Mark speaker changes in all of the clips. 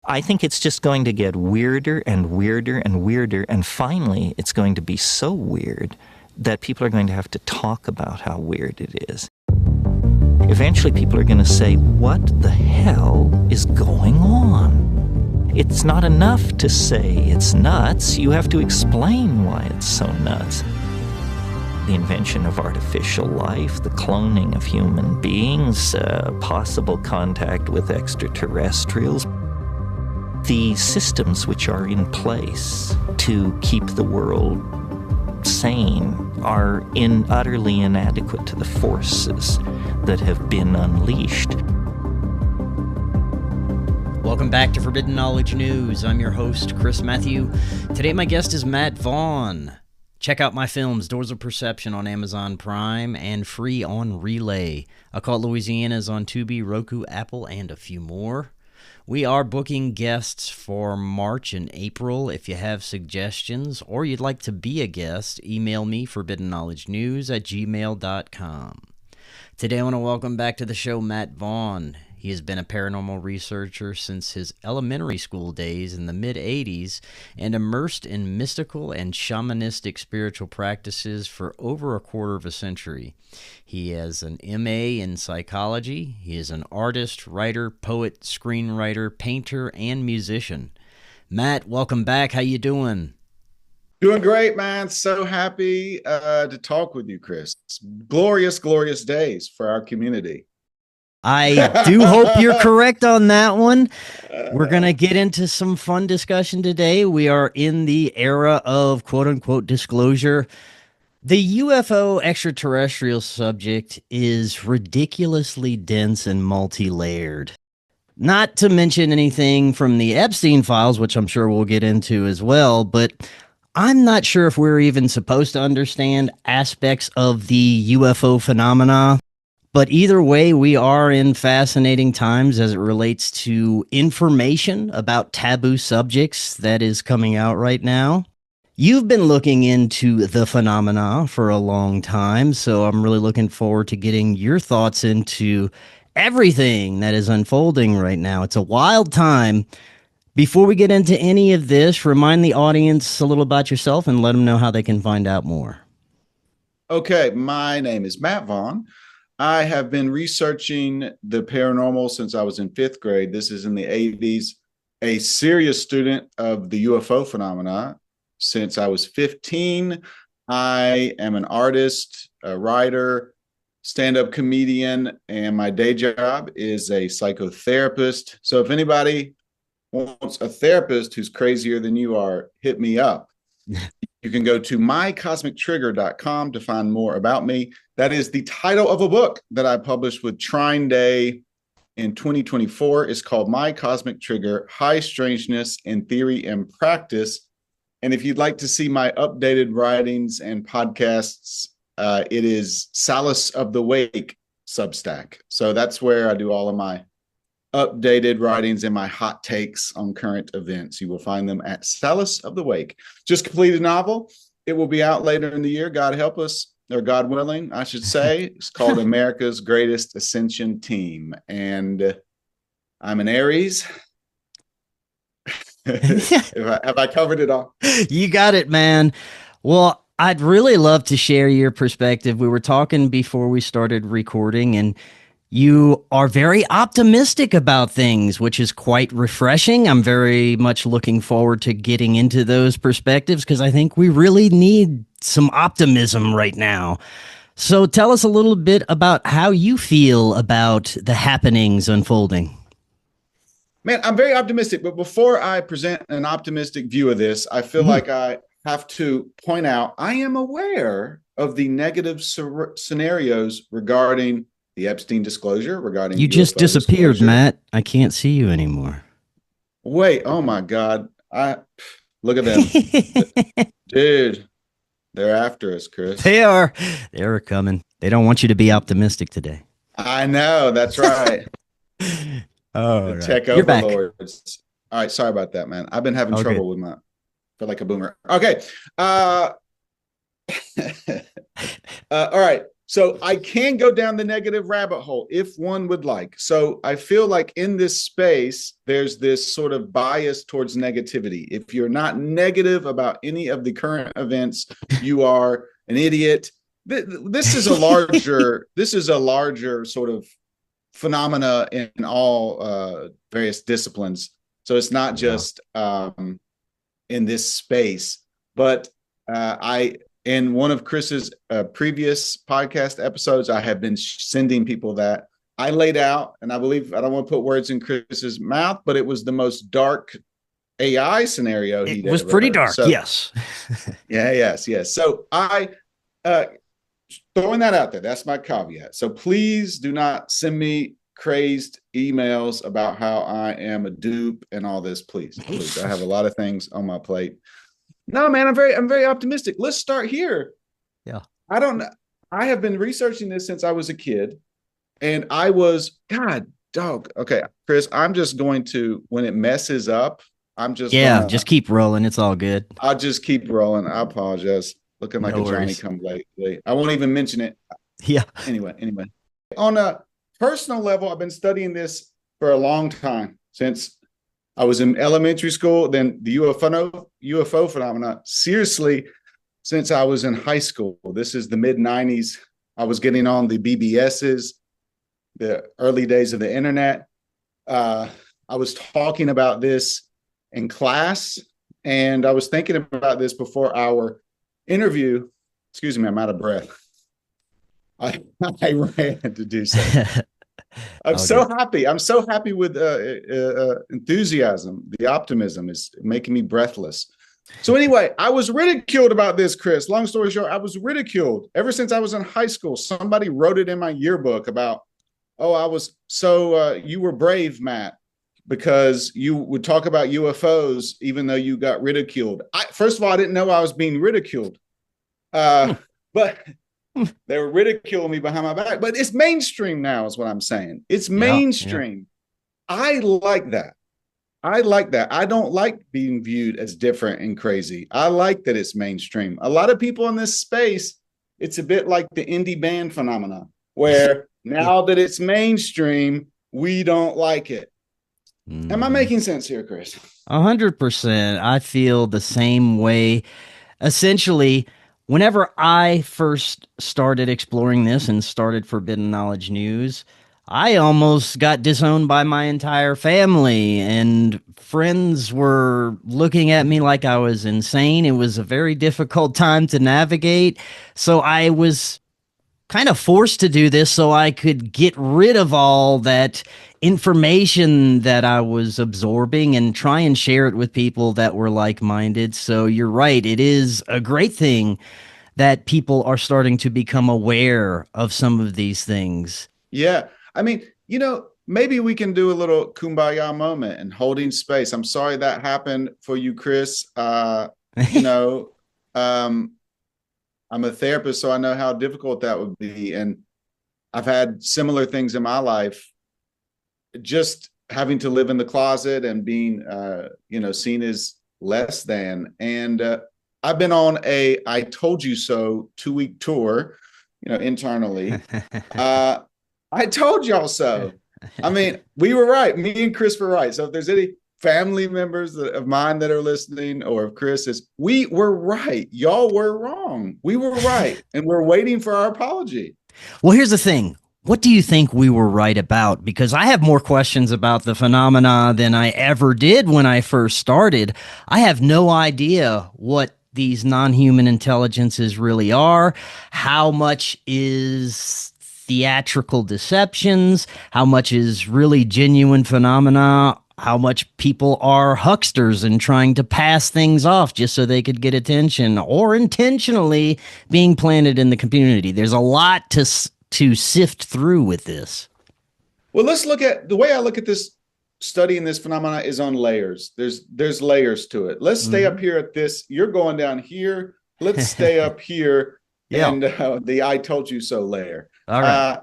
Speaker 1: I think it's just going to get weirder and weirder and weirder, and finally it's going to be so weird that people are going to have to talk about how weird it is. Eventually people are going to say, what the hell is going on? It's not enough to say it's nuts. You have to explain why it's so nuts. The invention of artificial life, the cloning of human beings, possible contact with extraterrestrials, the systems which are in place to keep the world sane are utterly inadequate to the forces that have been unleashed.
Speaker 2: Welcome back to Forbidden Knowledge News. I'm your host, Chris Matthew. Today my guest is Matt Vaughn. Check out my films, Doors of Perception on Amazon Prime and free on Relay. Occult Louisiana is on Tubi, Roku, Apple, and a few more. We are booking guests for March and April. If you have suggestions or you'd like to be a guest, email me, forbiddenknowledgenews@gmail.com. Today I want to welcome back to the show Matt Vaughn. He has been a paranormal researcher since his elementary school days in the mid-'80s and immersed in mystical and shamanistic spiritual practices for over a quarter of a century. He has an M.A. in psychology. He is an artist, writer, poet, screenwriter, painter, and musician. Matt, welcome back. How you doing?
Speaker 3: Doing great, man. So happy to talk with you, Chris. Glorious, glorious days for our community.
Speaker 2: I do hope you're correct on that one. We're going to get into some fun discussion today. We are in the era of quote-unquote disclosure. The UFO extraterrestrial subject is ridiculously dense and multi-layered. Not to mention anything from the Epstein files, which I'm sure we'll get into as well, but I'm not sure if we're even supposed to understand aspects of the UFO phenomena. But either way, we are in fascinating times as it relates to information about taboo subjects that is coming out right now. You've been looking into the phenomena for a long time, so I'm really looking forward to getting your thoughts into everything that is unfolding right now. It's a wild time. Before we get into any of this, remind the audience a little about yourself and let them know how they can find out more.
Speaker 3: Okay, my name is Matt Vaughn. I have been researching the paranormal since I was in 5th grade. This is in the 80s. A serious student of the UFO phenomena since I was 15. I am an artist, a writer, stand-up comedian, and my day job is a psychotherapist. So if anybody wants a therapist who's crazier than you are, hit me up. You can go to mycosmictrigger.com to find more about me. That is the title of a book that I published with Trine Day in 2024. It's called My Cosmic Trigger, High Strangeness in Theory and Practice. And if you'd like to see my updated writings and podcasts, it is Solace of the Wake Substack. So that's where I do all of my updated writings and my hot takes on current events. You will find them at Solace of the Wake. Just completed a novel. It will be out later in the year, God help us, or God willing, I should say. It's called America's Greatest Ascension Team. And I'm an Aries. Have I covered it all?
Speaker 2: You got it, man. Well, I'd really love to share your perspective. We were talking before we started recording, and you are very optimistic about things, which is quite refreshing. I'm very much looking forward to getting into those perspectives because I think we really need some optimism right now. So tell us a little bit about how you feel about the happenings unfolding.
Speaker 3: Man, I'm very optimistic, but before I present an optimistic view of this, I feel like I have to point out I am aware of the negative scenarios regarding the Epstein disclosure, regarding
Speaker 2: you
Speaker 3: UFO
Speaker 2: just disappeared,
Speaker 3: disclosure.
Speaker 2: Matt. I can't see you anymore.
Speaker 3: Wait, oh my God. Look at them. Dude, they're after us, Chris.
Speaker 2: They are coming. They don't want you to be optimistic today.
Speaker 3: I know, that's right.
Speaker 2: Oh,
Speaker 3: the tech overlords. All right, sorry about that, man. I've been having trouble with my, feel like a boomer. Okay. All right. So I can go down the negative rabbit hole if one would like. So I feel like in this space, there's this sort of bias towards negativity. If you're not negative about any of the current events, you are an idiot. This is a larger sort of phenomena in all various disciplines. So it's not just in this space, but in one of Chris's previous podcast episodes, I have been sending people that I laid out, and I believe, I don't want to put words in Chris's mouth, but it was the most dark AI scenario
Speaker 2: it was pretty dark. So, yes.
Speaker 3: Yes. So I, throwing that out there, that's my caveat. So please do not send me crazed emails about how I am a dupe and all this. Please. I have a lot of things on my plate. No, man, I'm very optimistic. Let's start here.
Speaker 2: Yeah.
Speaker 3: I have been researching this since I was a kid, and I was, God, dog. Okay, Chris, I'm just going to, when it messes up,
Speaker 2: just keep rolling. It's all good.
Speaker 3: I'll just keep rolling. I apologize. Looking like a Johnny come late. I won't even mention it.
Speaker 2: Yeah.
Speaker 3: Anyway. On a personal level, I've been studying this for a long time, since I was in elementary school, then the UFO phenomena, seriously, since I was in high school. This is the mid-90s. I was getting on the BBSs, the early days of the internet. I was talking about this in class, and I was thinking about this before our interview. Excuse me, I'm out of breath. I ran to do so. I'm so happy. I'm so happy with enthusiasm. The optimism is making me breathless. So anyway, I was ridiculed about this, Chris. Long story short, I was ridiculed ever since I was in high school. Somebody wrote it in my yearbook about, you were brave, Matt, because you would talk about UFOs even though you got ridiculed. First of all, I didn't know I was being ridiculed, but they were ridiculing me behind my back. But it's mainstream now, is what I'm saying. It's mainstream. Yeah. I like that. I don't like being viewed as different and crazy. I like that it's mainstream. A lot of people in this space, it's a bit like the indie band phenomena, where now that it's mainstream, we don't like it. Am I making sense here, Chris?
Speaker 2: 100%. I feel the same way. Essentially, whenever I first started exploring this and started Forbidden Knowledge News, I almost got disowned by my entire family, and friends were looking at me like I was insane. It was a very difficult time to navigate. So I was kind of forced to do this so I could get rid of all that information that I was absorbing and try and share it with people that were like-minded. So you're right. It is a great thing that people are starting to become aware of some of these things.
Speaker 3: Yeah. I mean, maybe we can do a little kumbaya moment and holding space. I'm sorry that happened for you, Chris. I'm a therapist, so I know how difficult that would be. And I've had similar things in my life, just having to live in the closet and being, seen as less than. And I've been on a I told you so 2-week tour, internally. I told y'all so. I mean, we were right. Me and Chris were right. So if there's any family members of mine that are listening, or of Chris's, we were right. Y'all were wrong. We were right. And we're waiting for our apology.
Speaker 2: Well, here's the thing. What do you think we were right about? Because I have more questions about the phenomena than I ever did when I first started. I have no idea what these non-human intelligences really are, how much is theatrical deceptions, how much is really genuine phenomena, how much people are hucksters and trying to pass things off just so they could get attention, or intentionally being planted in the community. There's a lot to sift through with this.
Speaker 3: Well, let's look at the way I look at this studying this phenomena is on layers. There's layers to it. Let's stay up here at this. You're going down here. Let's stay up here. Yeah. And the I told you so layer.
Speaker 2: All right.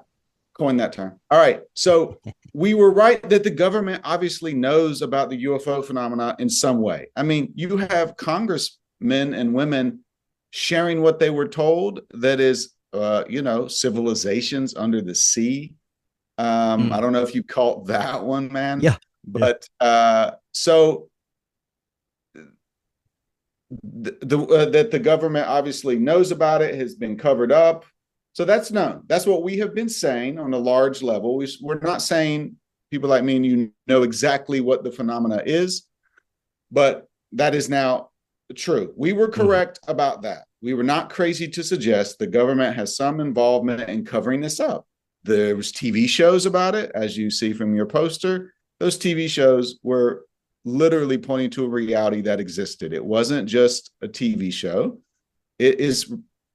Speaker 3: Coin that term. All right. So we were right that the government obviously knows about the UFO phenomena in some way. I mean, you have congressmen and women sharing what they were told that is civilizations under the sea. I don't know if you caught that one, man.
Speaker 2: Yeah.
Speaker 3: But so that the government obviously knows about it, has been covered up. So that's known. That's what we have been saying on a large level. We're not saying, people like me and you know exactly what the phenomena is, but that is now true. We were correct about that. We were not crazy to suggest the government has some involvement in covering this up. There was TV shows about it, as you see from your poster. Those TV shows were literally pointing to a reality that existed. It wasn't just a TV show.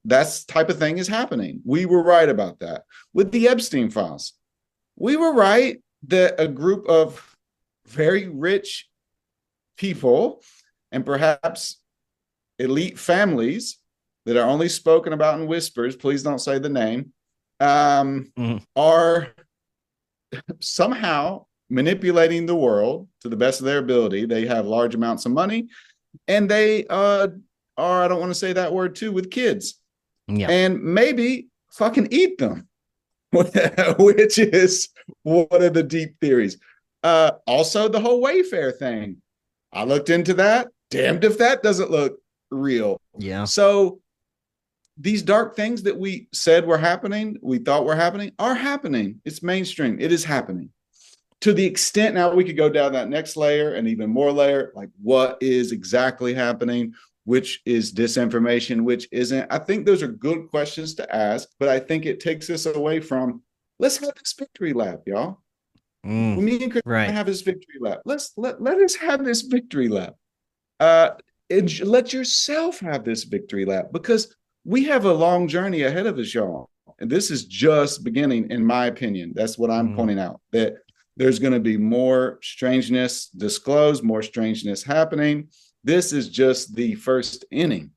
Speaker 3: That type of thing is happening. We were right about that. With the Epstein files, we were right that a group of very rich people and perhaps elite families that are only spoken about in whispers, please don't say the name, are somehow manipulating the world to the best of their ability. They have large amounts of money, and they are, I don't want to say that word too, with kids. Yeah. And maybe fucking eat them, which is one of the deep theories. Also, the whole Wayfair thing. I looked into that. Damned if that doesn't look real. Yeah. So these dark things that we said were happening, we thought were happening, are happening. It's mainstream. It is happening. To the extent now we could go down that next layer and even more layer, like what is exactly happening, which is disinformation, which isn't. I think those are good questions to ask, but I think it takes us away from, let's have this victory lap, y'all. Me and Chris have this victory lap. Let us have this victory lap. And let yourself have this victory lap, because we have a long journey ahead of us, y'all. And this is just beginning, in my opinion. That's what I'm pointing out, that there's going to be more strangeness disclosed, more strangeness happening. This is just the first inning.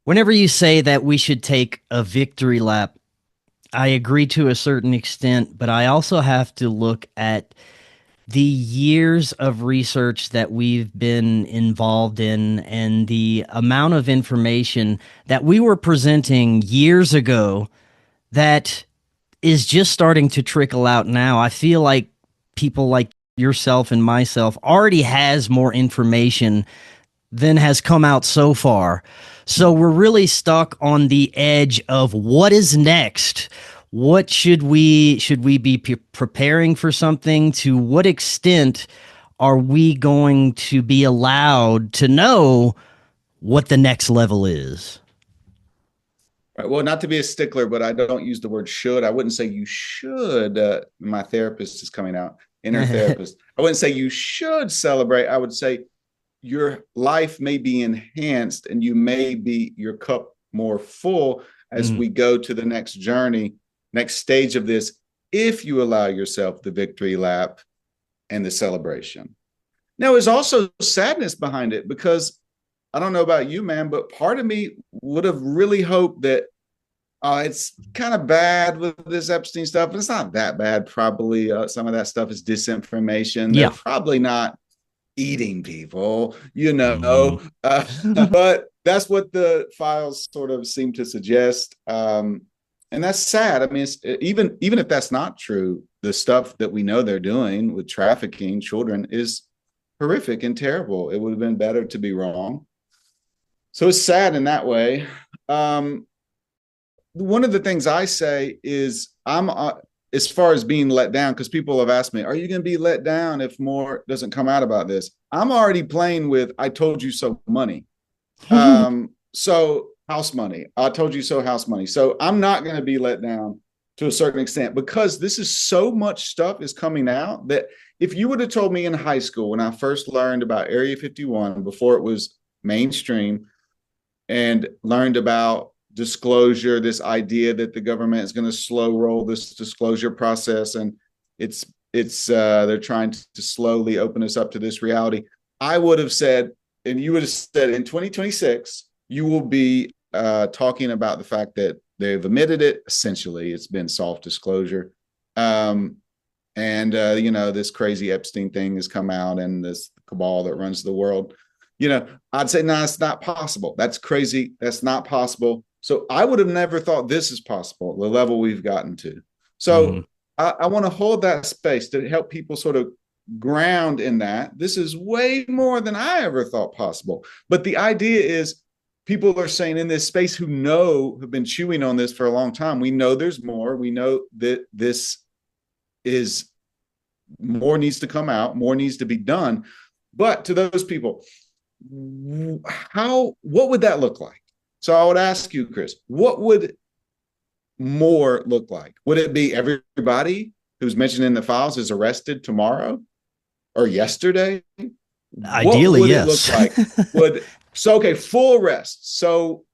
Speaker 2: Whenever you say that we should take a victory lap, I agree to a certain extent, but I also have to look at the years of research that we've been involved in and the amount of information that we were presenting years ago that is just starting to trickle out now. I feel like people like yourself and myself already has more information than has come out so far. So we're really stuck on the edge of what is next. What should we be preparing for something? To what extent are we going to be allowed to know what the next level is?
Speaker 3: Right. Well, not to be a stickler, but I don't use the word should. I wouldn't say you should. My therapist is coming out, inner therapist. I wouldn't say you should celebrate. I would say your life may be enhanced and you may be your cup more full as we go to the next journey, next stage of this, if you allow yourself the victory lap and the celebration. Now, there's also sadness behind it, because I don't know about you, man, but part of me would have really hoped that it's kind of bad with this Epstein stuff, but it's not that bad. Probably some of that stuff is disinformation. Yeah. They're probably not eating people, but that's what the files sort of seem to suggest. And that's sad. I mean, even if that's not true, the stuff that we know they're doing with trafficking children is horrific and terrible. It would have been better to be wrong. So it's sad in that way. One of the things I say is I'm as far as being let down, because people have asked me, are you going to be let down if more doesn't come out about this? I'm already playing with I told you so money. So house money. I told you so house money. So I'm not going to be let down to a certain extent, because this is so much stuff is coming out that if you would have told me in high school when I first learned about Area 51, before it was mainstream, and learned about disclosure, this idea that the government is going to slow roll this disclosure process, and they're trying to slowly open us up to this reality, I would have said, and you would have said, in 2026, you will be talking about the fact that they've admitted it. Essentially, it's been soft disclosure. This crazy Epstein thing has come out, and this cabal that runs the world. I'd say, no, it's not possible. That's crazy. That's not possible. So I would have never thought this is possible, the level we've gotten to. So I want to hold that space to help people sort of ground in that. This is way more than I ever thought possible. But the idea is people are saying in this space have been chewing on this for a long time. We know there's more. We know that this is more needs to come out, more needs to be done. But to those people, what would that look like? So I would ask you, Chris, what would more look like? Would it be everybody who's mentioned in the files is arrested tomorrow or yesterday?
Speaker 2: Ideally,
Speaker 3: what would
Speaker 2: yes.
Speaker 3: it look like? Full arrest. So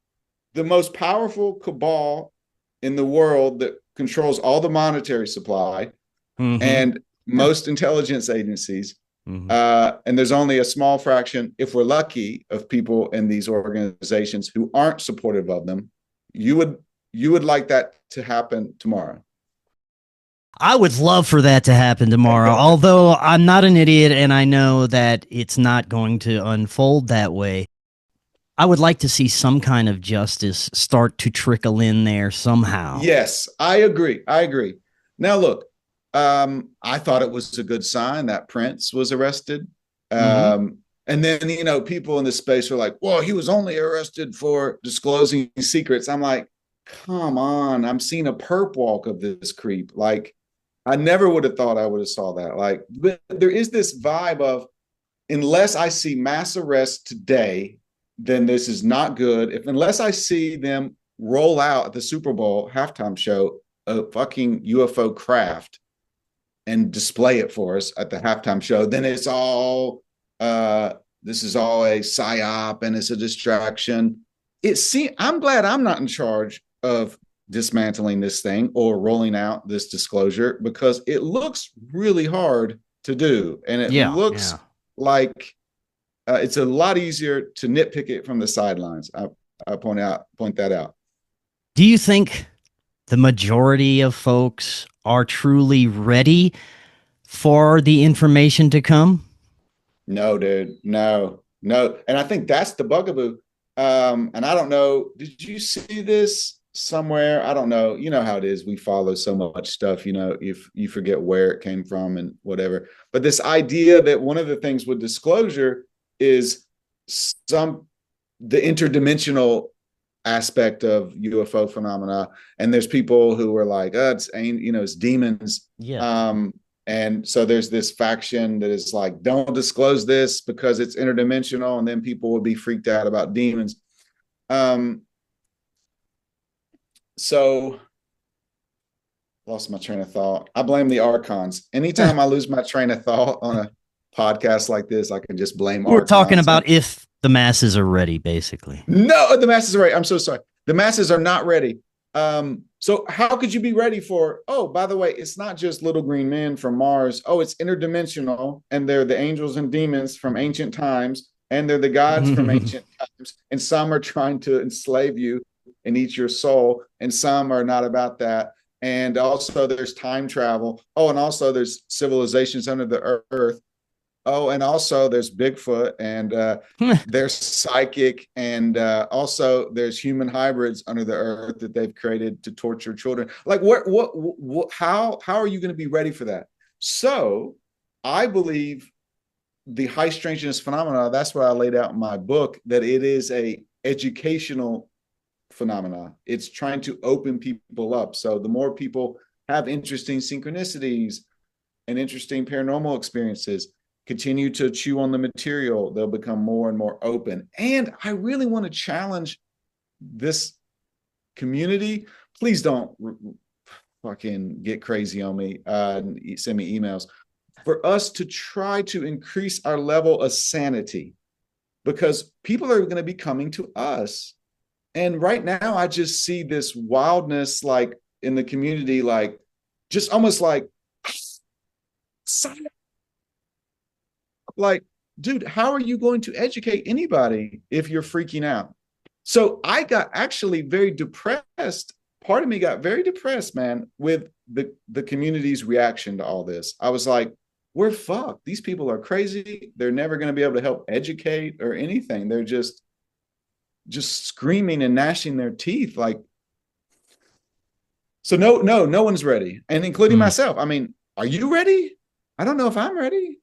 Speaker 3: the most powerful cabal in the world that controls all the monetary supply and most intelligence agencies. And there's only a small fraction, if we're lucky, of people in these organizations who aren't supportive of them. You would like that to happen tomorrow?
Speaker 2: I would love for that to happen tomorrow, although I'm not an idiot and I know that it's not going to unfold that way. I would like to see some kind of justice start to trickle in there somehow.
Speaker 3: Yes, I agree. Now, look, I thought it was a good sign that Prince was arrested. And then, people in this space were like, well, he was only arrested for disclosing secrets. I'm like, come on, I'm seeing a perp walk of this creep. Like, I never would have thought I would have saw that. Like, but there is this vibe of, unless I see mass arrests today, then this is not good. Unless I see them roll out at the Super Bowl halftime show a fucking UFO craft and display it for us at the halftime show, then it's all this is all a psyop and it's a distraction. I'm glad I'm not in charge of dismantling this thing or rolling out this disclosure, because it looks really hard to do, and it looks like it's a lot easier to nitpick it from the sidelines. I point that out.
Speaker 2: Do you think the majority of folks are truly ready for the information to come?
Speaker 3: No, dude. No. And I think that's the bugaboo. And I don't know, did you see this somewhere? I don't know. You know how it is. We follow so much stuff, if you forget where it came from and whatever. But this idea that one of the things with disclosure is the interdimensional aspect of UFO phenomena, and there's people who are like, it's demons. And so there's this faction that is like, don't disclose this because it's interdimensional, and then people will be freaked out about demons. So lost my train of thought. I blame the archons. Anytime I lose my train of thought on a podcast like this, I can just blame
Speaker 2: We're talking about if the masses are ready, basically.
Speaker 3: No, the masses are ready. I'm so sorry. The masses are not ready. So how could you be ready for, by the way, it's not just little green men from Mars. Oh, it's interdimensional, and they're the angels and demons from ancient times, and they're the gods from ancient times, and some are trying to enslave you and eat your soul, and some are not about that. And also there's time travel. Oh, and also there's civilizations under the earth. Oh, and also there's Bigfoot, and there's psychic, and also there's human hybrids under the earth that they've created to torture children. Like, how are you going to be ready for that? So I believe the high strangeness phenomena, that's what I laid out in my book, that it is a educational phenomena. It's trying to open people up. So the more people have interesting synchronicities and interesting paranormal experiences, continue to chew on the material, they'll become more and more open. And I really want to challenge this community. Please don't fucking get crazy on me and send me emails. For us to try to increase our level of sanity, because people are going to be coming to us. And right now, I just see this wildness, like in the community, like just almost like, dude, how are you going to educate anybody if you're freaking out? So I got actually very depressed. Part of me got very depressed, man, with the community's reaction to all this. I was like, we're fucked. These people are crazy. They're never going to be able to help educate or anything. just screaming and gnashing their teeth. Like, so no one's ready, and including myself. I mean, are you ready? I don't know if I'm ready.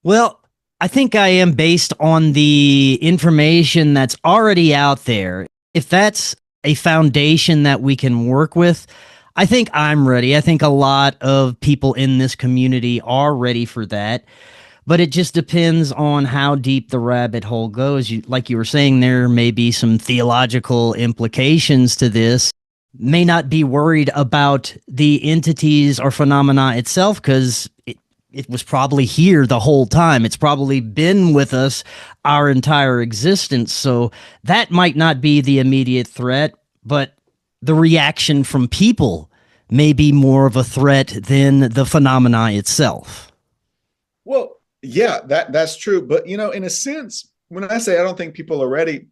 Speaker 2: Well, I think I am, based on the information that's already out there. If that's a foundation that we can work with, I think I'm ready. I think a lot of people in this community are ready for that. But it just depends on how deep the rabbit hole goes. Like you were saying, there may be some theological implications to this. May not be worried about the entities or phenomena itself, because it was probably here the whole time. It's probably been with us our entire existence. So that might not be the immediate threat, but the reaction from people may be more of a threat than the phenomena itself.
Speaker 3: Well, yeah, that's true. But, you know, in a sense, when I say I don't think people are ready,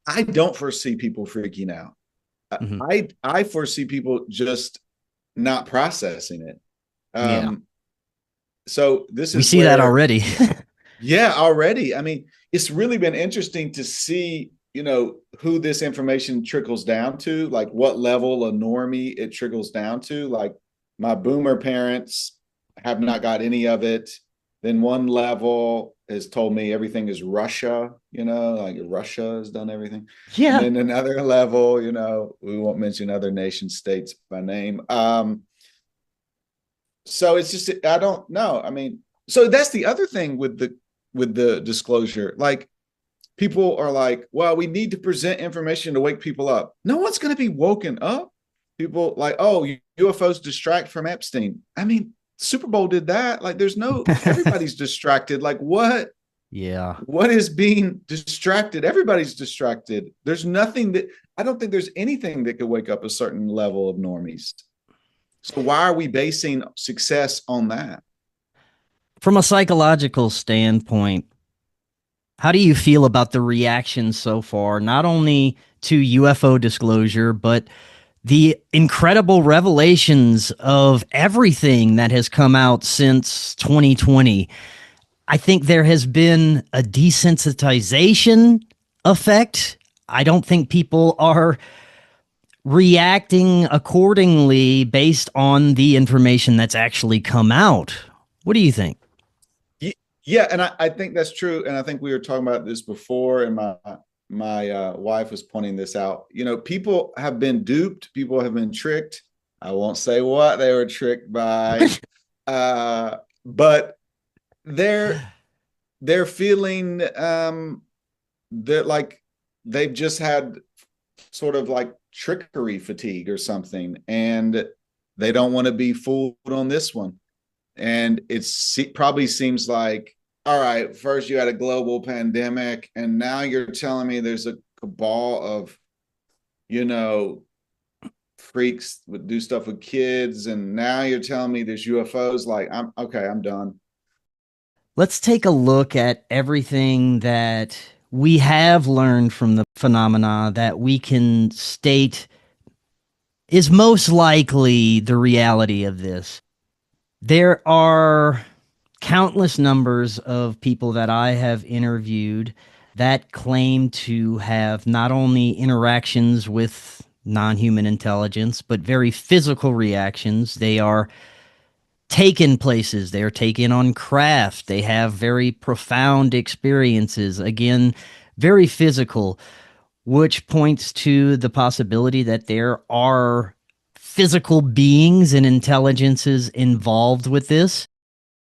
Speaker 3: I don't foresee people freaking out. I foresee people just not processing it. So we
Speaker 2: see that already.
Speaker 3: Yeah, already. I mean, it's really been interesting to see, you know, who this information trickles down to, like what level of normie it trickles down to. Like my boomer parents have not got any of it. Then one level has told me everything is Russia, you know, like Russia has done everything.
Speaker 2: Yeah.
Speaker 3: And then another level, you know, we won't mention other nation states by name. So it's just, I don't know. I mean, so that's the other thing with the disclosure. Like, people are like, well, we need to present information to wake people up. No one's going to be woken up. People like, oh, UFOs distract from Epstein. I mean, Super Bowl did that. Like, there's no, everybody's distracted. Like, what?
Speaker 2: Yeah.
Speaker 3: What is being distracted? Everybody's distracted. There's nothing that, I don't think there's anything that could wake up a certain level of normies. So why are we basing success on that?
Speaker 2: From a psychological standpoint, how do you feel about the reaction so far, not only to UFO disclosure, but the incredible revelations of everything that has come out since 2020? I think there has been a desensitization effect. I don't think people are reacting accordingly based on the information that's actually come out. What do you think?
Speaker 3: Yeah, and I think that's true. And I think we were talking about this before, and my wife was pointing this out. You know, people have been duped. People have been tricked. I won't say what they were tricked by, but they're feeling that like they've just had sort of like trickery fatigue or something, and they don't want to be fooled on this one. And it probably seems like, all right, first you had a global pandemic, and now you're telling me there's a cabal of, you know, freaks that do stuff with kids, and now you're telling me there's UFOs. Like, I'm done.
Speaker 2: Let's take a look at everything that we have learned from the phenomena that we can state is most likely the reality of this. There are countless numbers of people that I have interviewed that claim to have not only interactions with non-human intelligence, but very physical reactions. They are taken places. They are taken on craft. They have very profound experiences. Again, very physical, which points to the possibility that there are physical beings and intelligences involved with this.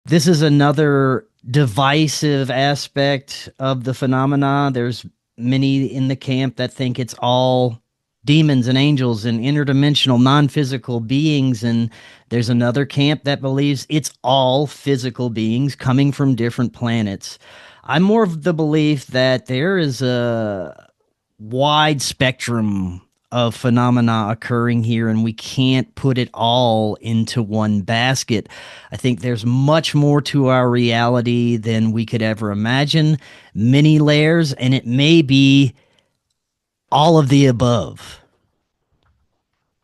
Speaker 2: This is another divisive aspect of the phenomena. There's many in the camp that think it's all demons and angels and interdimensional non-physical beings, and there's another camp that believes it's all physical beings coming from different planets. I'm more of the belief that there is a wide spectrum of phenomena occurring here, and we can't put it all into one basket. I think there's much more to our reality than we could ever imagine, many layers, and it may be all of the above.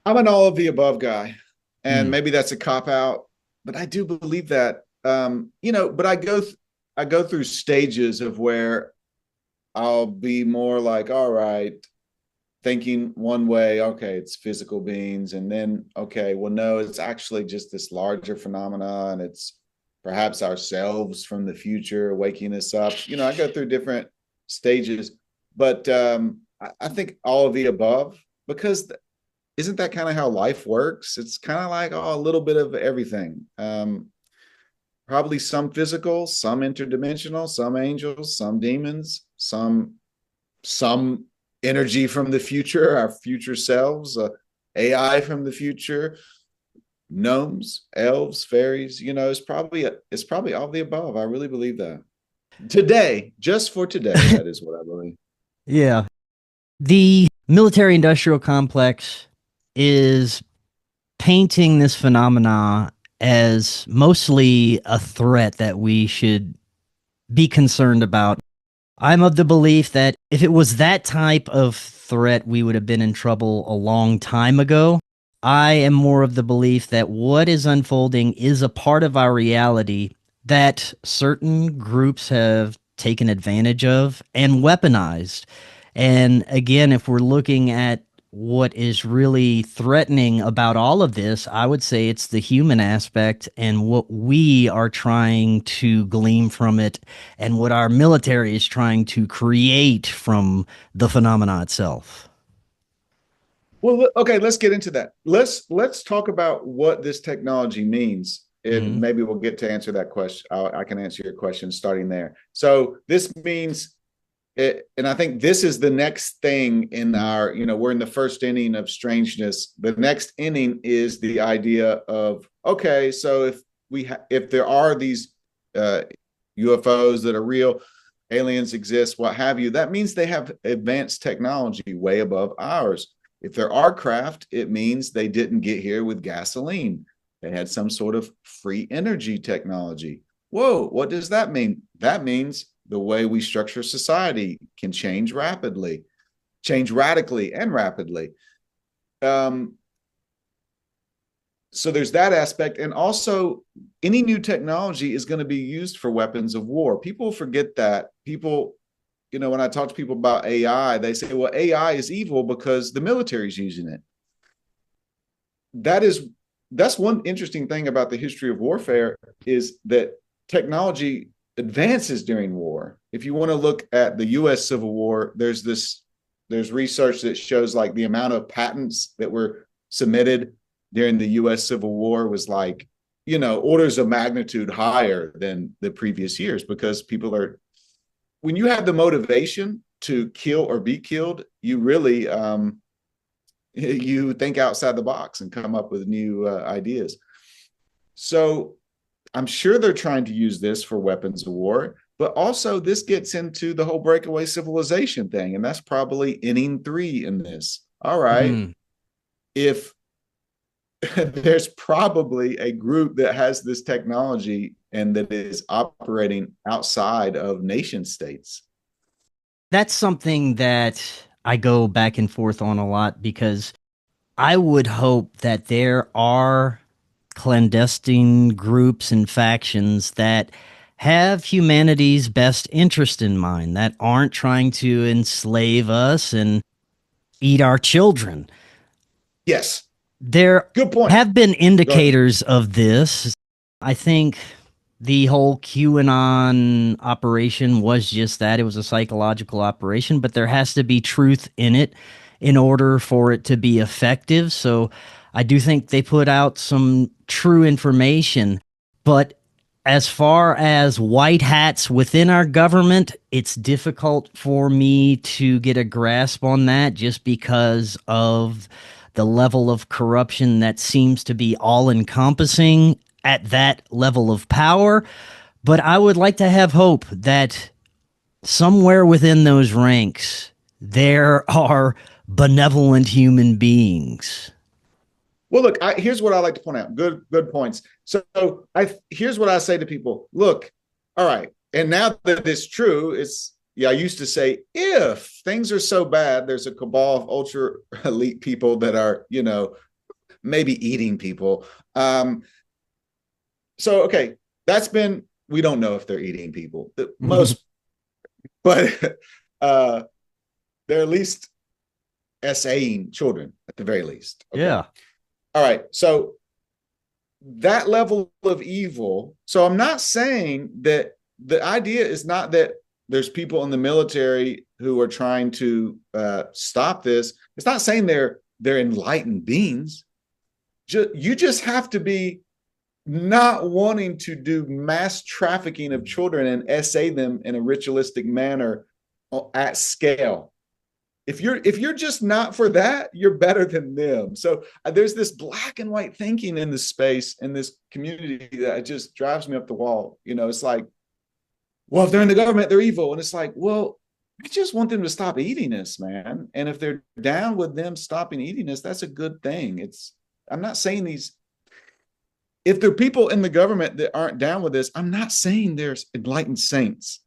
Speaker 3: I'm an all of the above guy, and maybe that's a cop out, but I do believe that. You know, but I go through stages of where I'll be more like, all right, thinking one way, okay, it's physical beings. And then, okay, well, no, it's actually just this larger phenomenon. It's perhaps ourselves from the future waking us up. I go through different stages, but I think all of the above, because isn't that kind of how life works? It's kind of like, a little bit of everything. Probably some physical, some interdimensional, some angels, some demons, some energy from the future, our future selves, AI from the future, gnomes, elves, fairies. It's probably all the above. I really believe that. Today, just for today, that is what I believe.
Speaker 2: Yeah. The military industrial complex is painting this phenomena as mostly a threat that we should be concerned about. I'm of the belief that if it was that type of threat, we would have been in trouble a long time ago. I am more of the belief that what is unfolding is a part of our reality that certain groups have taken advantage of and weaponized. And again, if we're looking at what is really threatening about all of this, I would say it's the human aspect and what we are trying to glean from it and what our military is trying to create from the phenomena itself.
Speaker 3: Well, okay, let's get into that. Let's talk about what this technology means, and maybe we'll get to answer that question. I can answer your question starting there. So this means it, and I think this is the next thing in our, we're in the first inning of strangeness. The next inning is the idea of, okay, so if there are these UFOs that are real, aliens exist, what have you, that means they have advanced technology way above ours. If there are craft, it means they didn't get here with gasoline. They had some sort of free energy technology. Whoa, what does that mean? That means the way we structure society can change radically and rapidly. So there's that aspect. And also, any new technology is going to be used for weapons of war. People forget that. People, when I talk to people about AI, they say, well, AI is evil because the military is using it. That's one interesting thing about the history of warfare, is that technology advances during war. If you want to look at the US Civil War, there's research that shows like the amount of patents that were submitted during the US Civil War was like, orders of magnitude higher than the previous years, because when you have the motivation to kill or be killed, you really you think outside the box and come up with new ideas. So I'm sure they're trying to use this for weapons of war, but also this gets into the whole breakaway civilization thing, and that's probably inning 3 in this. All right, if there's probably a group that has this technology and that is operating outside of nation states.
Speaker 2: That's something that I go back and forth on a lot, because I would hope that there are clandestine groups and factions that have humanity's best interest in mind, that aren't trying to enslave us and eat our children.
Speaker 3: Yes.
Speaker 2: There
Speaker 3: Good point.
Speaker 2: have been indicators of this. I think the whole QAnon operation was just that. It was a psychological operation, but there has to be truth in it in order for it to be effective. So I do think they put out some true information. But as far as white hats within our government, it's difficult for me to get a grasp on that, just because of the level of corruption that seems to be all encompassing at that level of power. But I would like to have hope that somewhere within those ranks, there are benevolent human beings.
Speaker 3: Well, look, here's what I like to point out. Good points. So here's what I say to people. Look, all right, and now that it's true, I used to say, if things are so bad, there's a cabal of ultra elite people that are, maybe eating people. So, okay, we don't know if they're eating people. Most, but they're at least SAing children at the very least.
Speaker 2: Okay? Yeah.
Speaker 3: All right. So that level of evil. So I'm not saying that the idea is not that there's people in the military who are trying to stop this. It's not saying they're enlightened beings. You just have to be not wanting to do mass trafficking of children and SA them in a ritualistic manner at scale. If you're just not for that, you're better than them. So there's this black and white thinking in this space, in this community, that it just drives me up the wall. It's like, well, if they're in the government, they're evil. And it's like, well, I just want them to stop eating this, man. And if they're down with them stopping eating this, that's a good thing. I'm not saying if there are people in the government that aren't down with this, I'm not saying there's enlightened saints.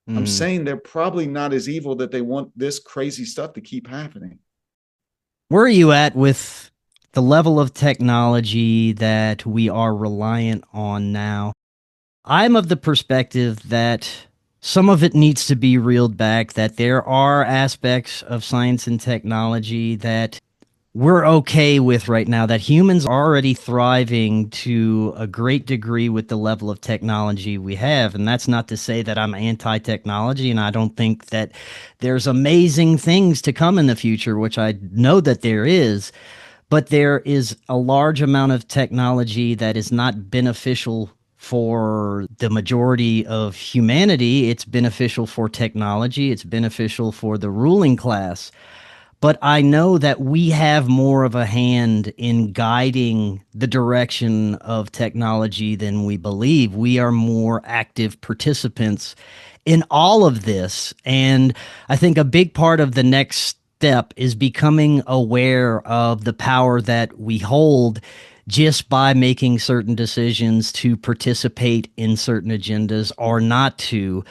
Speaker 3: I'm saying they're probably not as evil that they want this crazy stuff to keep happening.
Speaker 2: Where are you at with the level of technology that we are reliant on now? I'm of the perspective that some of it needs to be reeled back, that there are aspects of science and technology that we're okay with right now, that humans are already thriving to a great degree with the level of technology we have. And that's not to say that I'm anti-technology, and I don't think that there's amazing things to come in the future, which I know that there is, but there is a large amount of technology that is not beneficial for the majority of humanity. It's beneficial for technology. It's beneficial for the ruling class. But I know that we have more of a hand in guiding the direction of technology than we believe. We are more active participants in all of this. And I think a big part of the next step is becoming aware of the power that we hold just by making certain decisions to participate in certain agendas or not to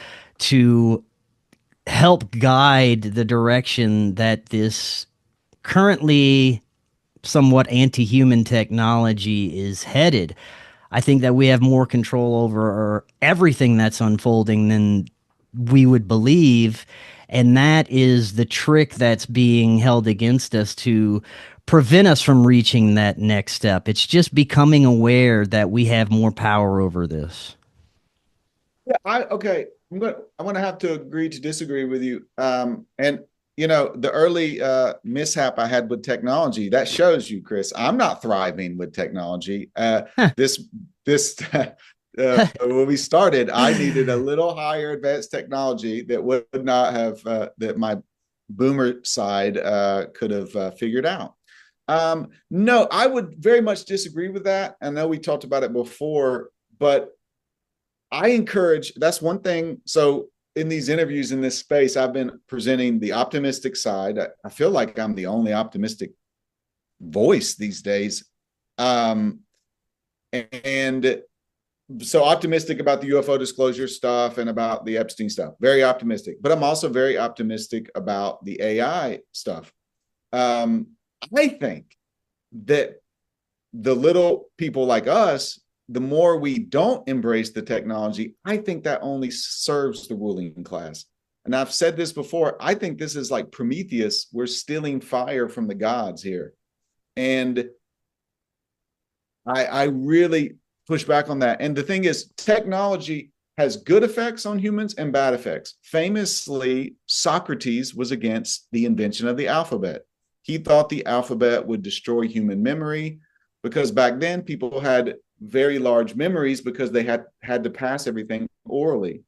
Speaker 2: help guide the direction that this currently somewhat anti-human technology is headed. I think that we have more control over everything that's unfolding than we would believe, and that is the trick that's being held against us to prevent us from reaching that next step. It's just becoming aware that we have more power over this.
Speaker 3: Yeah, okay. I'm going to have to agree to disagree with you. And the early mishap I had with technology, that shows you, Chris, I'm not thriving with technology. When we started, I needed a little higher advanced technology that would not have that my boomer side could have figured out. No, I would very much disagree with that. I know we talked about it before, but I encourage, that's one thing. So in these interviews in this space, I've been presenting the optimistic side. I feel like I'm the only optimistic voice these days. And so optimistic about the UFO disclosure stuff and about the Epstein stuff, very optimistic, but I'm also very optimistic about the AI stuff. I think that the little people like us, the more we don't embrace the technology, I think that only serves the ruling class. And I've said this before, I think this is like Prometheus. We're stealing fire from the gods here. And I really push back on that. And the thing is, technology has good effects on humans and bad effects. Famously, Socrates was against the invention of the alphabet. He thought the alphabet would destroy human memory because back then people had very large memories because they had to pass everything orally.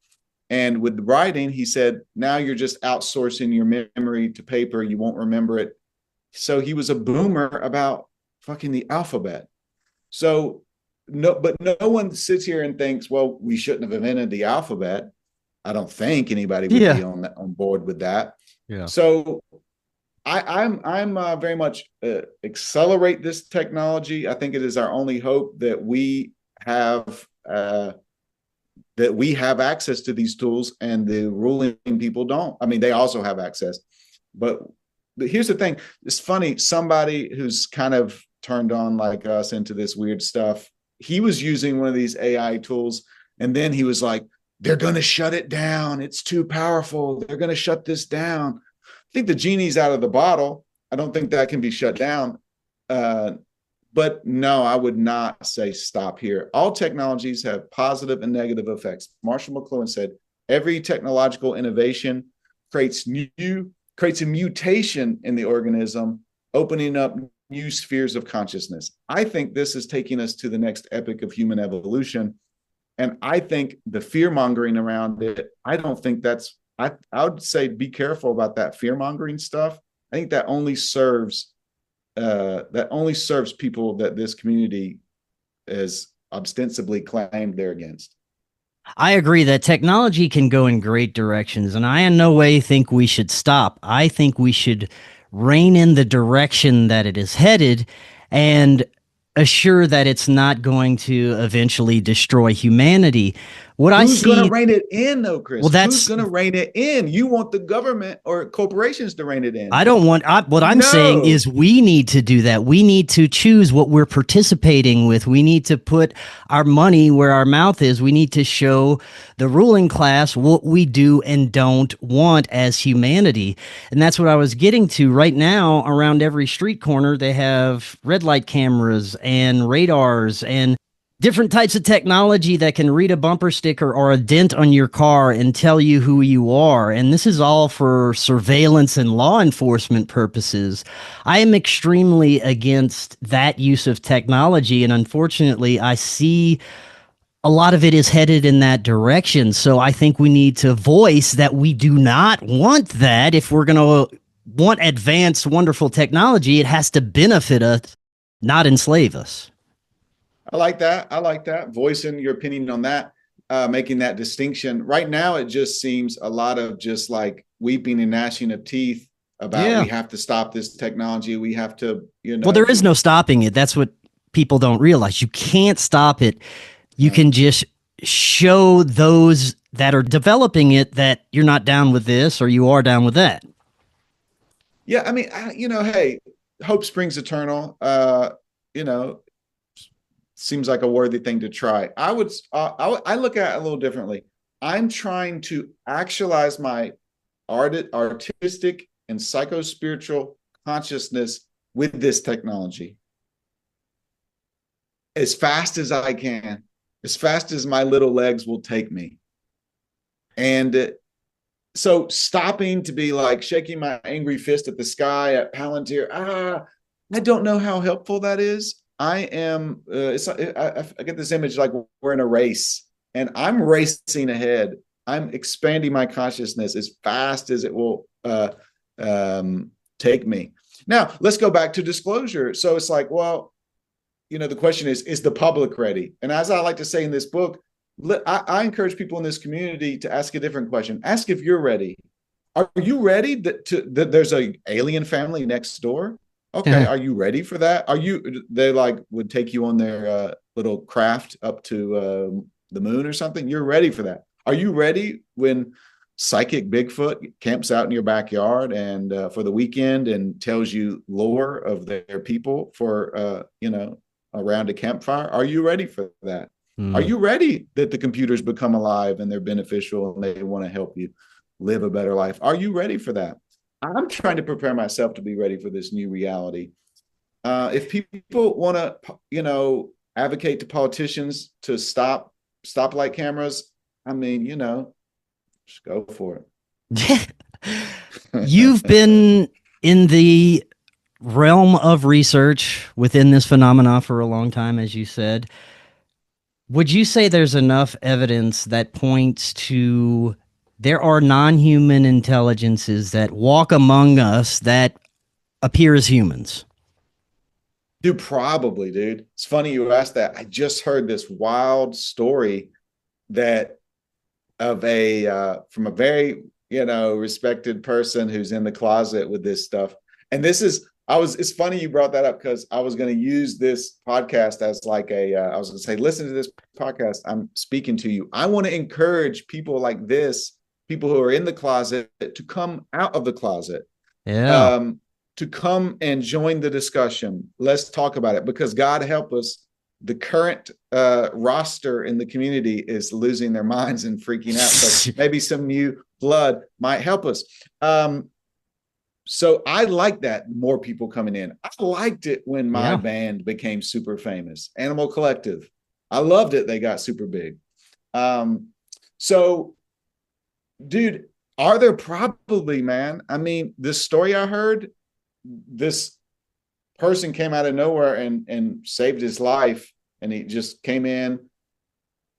Speaker 3: And with writing, he said, now you're just outsourcing your memory to paper. You won't remember it. So he was a boomer about fucking the alphabet. So no one sits here and thinks, well, we shouldn't have invented the alphabet. I don't think anybody would be on board with that. Yeah. So I'm very much accelerate this technology. I think it is our only hope that we have access to these tools and the ruling people don't. I mean, they also have access, but here's the thing. It's funny. Somebody who's kind of turned on like us into this weird stuff, he was using one of these AI tools, and then he was like, they're going to shut it down. It's too powerful. They're going to shut this down. I think the genie's out of the bottle. I don't think that can be shut down. But no, I would not say stop here. All technologies have positive and negative effects. Marshall McLuhan said, every technological innovation creates a mutation in the organism, opening up new spheres of consciousness. I think this is taking us to the next epoch of human evolution. And I think the fear-mongering around it, I don't think that's, I would say be careful about that fear-mongering stuff. I think that only serves people that this community is ostensibly claimed they're against.
Speaker 2: I agree that technology can go in great directions, and I in no way think we should stop. I think we should rein in the direction that it is headed and assure that it's not going to eventually destroy humanity.
Speaker 3: Who's going to rein it in, though, Chris?
Speaker 2: Well,
Speaker 3: who's going to rein it in? You want the government or corporations to rein it in.
Speaker 2: I don't want. What I'm saying is we need to do that. We need to choose what we're participating with. We need to put our money where our mouth is. We need to show the ruling class what we do and don't want as humanity. And that's what I was getting to. Right now, around every street corner, they have red light cameras and radars and different types of technology that can read a bumper sticker or a dent on your car and tell you who you are. And this is all for surveillance and law enforcement purposes. I am extremely against that use of technology. And unfortunately, I see a lot of it is headed in that direction. So I think we need to voice that we do not want that. If we're going to want advanced, wonderful technology, it has to benefit us, not enslave us.
Speaker 3: I like that. Voicing your opinion on that, making that distinction. Right now, it just seems a lot of just like weeping and gnashing of teeth about we have to stop this technology. We have to,
Speaker 2: Well, there is no stopping it. That's what people don't realize. You can't stop it. You can just show those that are developing it that you're not down with this or you are down with that.
Speaker 3: Yeah, I mean, hey, hope springs eternal. Seems like a worthy thing to try. I look at it a little differently. I'm trying to actualize my artistic and psycho-spiritual consciousness with this technology as fast as I can, as fast as my little legs will take me. And so stopping to be like shaking my angry fist at the sky at Palantir, I don't know how helpful that is. I am, I get this image like we're in a race and I'm racing ahead. I'm expanding my consciousness as fast as it will take me. Now, let's go back to disclosure. So it's like, well, the question is the public ready? And as I like to say in this book, I encourage people in this community to ask a different question. Ask if you're ready. Are you ready that there's an alien family next door? Okay, are you ready for that? They would take you on their little craft up to the moon or something? You're ready for that. Are you ready when psychic Bigfoot camps out in your backyard and for the weekend and tells you lore of their people for around a campfire? Are you ready for that? Are you ready that the computers become alive and they're beneficial and they want to help you live a better life? Are you ready for that? I'm trying to prepare myself to be ready for this new reality. If people want to, advocate to politicians to stop stoplight cameras, I mean, just go for it.
Speaker 2: You've been in the realm of research within this phenomena for a long time, as you said. Would you say there's enough evidence that points to there are non-human intelligences that walk among us that appear as humans?
Speaker 3: Dude, probably, dude. It's funny you asked that. I just heard this wild story that of from a very, respected person who's in the closet with this stuff. And it's funny you brought that up because I was going to use this podcast as like I was going to say, listen to this podcast. I'm speaking to you. I want to encourage people like this, people who are in the closet, to come out of the closet, to come and join the discussion. Let's talk about it, because God help us, the current roster in the community is losing their minds and freaking out. So maybe some new blood might help us. So I like that, more people coming in. I liked it when my band became super famous, Animal Collective. I loved it. They got super big. So, dude, are there probably, man? I mean, this story I heard, this person came out of nowhere and saved his life, and he just came in,